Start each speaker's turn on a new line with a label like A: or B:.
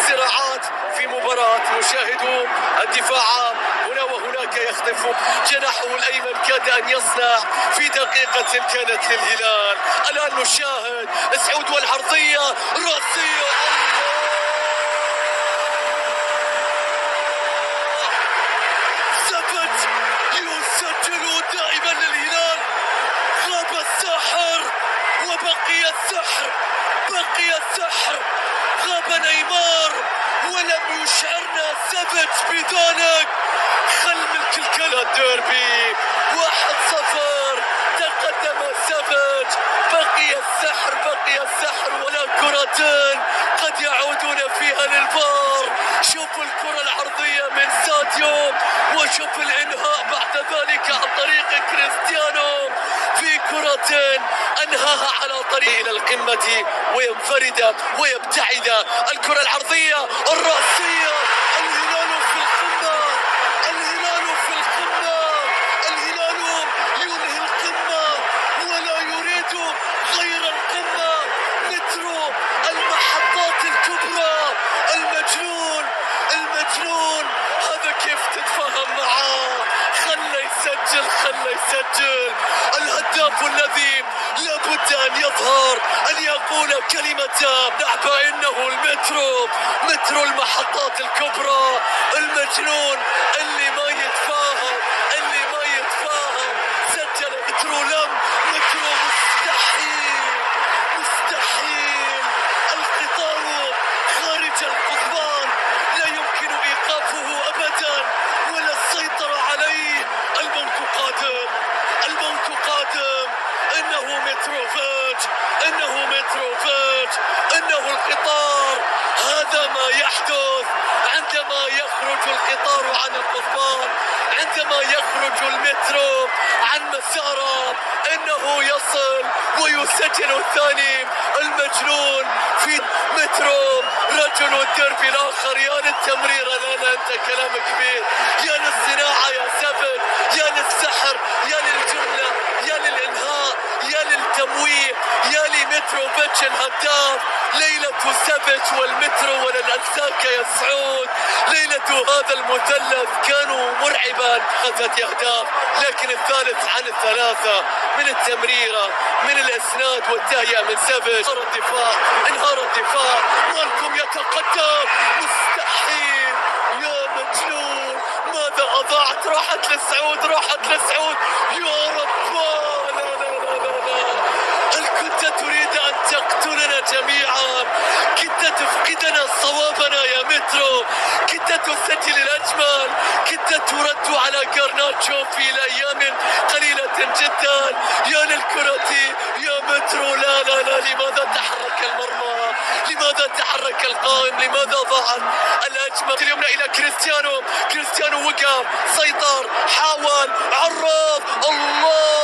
A: صراعات في مباراة. مشاهدون الدفاع هنا وهناك يخطف جناحه الأيمن، كاد أن يصنع في دقيقة كانت للهلال. الآن نشاهد سعود والعرضية راسية، ثبت يسجل دائما للهلال. غاب الساحر وبقي السحر، بقي السحر. غاب نيمار ولم يشعرنا ثبت بذلك. خل ملك الكلة الديربي 1-0، تقدم ثبت. بقي السحر، بقي السحر، ولا كرتان قد يعودون فيها للفار. شوف الكرة العرضية من ساديو، وشوف الانهاء بعد ذلك عن طريق كريستيانو في كرة انهاها على طريق الى القمة وينفرد ويبتعد. الكرة العرضية الرأسية، الهلال في القمة، الهلال في القمة، الهلال ينهي القمة ولا يريد غير القمة. مترو المحطات الكبرى، المجنون، المجنون هذا كيف تتفاهم معاه؟ خله يسجل، خله يسجل. الهداف الذي لابد ان يظهر، ان يقول كلمة نعبا انه المترو، مترو المحطات الكبرى، المجنون اللي ما يتفاهم، اللي ما يتفاهم. سجل مترو، لم مترو مستحيل، مستحيل. القطار خارج القضبان لا يمكن ايقافه ابدا ولا السيطرة عليه. الموت قادم، الموت قادم. انه متروفيتش، انه متروفيتش، انه القطار. هذا ما يحدث عندما يخرج القطار عن القضبان، عندما يخرج المترو عن مساره. انه يصل ويسجل الثاني. المجنون في مترو، رجل الدربي الاخر. يا للتمريره، لا انت كلام كبير. يا للصناعه يا ثبت، يا للسحر، يا للجمله، يا للانهاء، يا للتمويه، يا لمتروفيتش الهداف. ليله ثبت والمترو وللأنساك يا سعود. ليله هذا المثلث كانوا مرعبا. 3 اهداف، لكن الثالث عن الثلاثه، من التمريره، من الاسناد والتهيئه من ثبت. انهار الدفاع، انهار الدفاع. مالكم يتقدم، مستحيل. يا مجنون، ماذا اضاعت؟ راحت لسعود، راحت لسعود. يا رب، لا لا لا لا لا. هل كنت تريد ان تقتلنا جميعا؟ كنت تفقدنا صوابنا يا مترو، كنت تسجل الاجمل، كنت ترد على غارناتشو في الايام قليله جدا. يا للكرة يا مترو، لا لا لا. لماذا تحرك المرمى؟ لماذا تحرك القائم؟ لماذا ضاعت الاجمل؟ اليمنى الى كريستيانو، كريستيانو وقف، سيطر، حاول، عرض، الله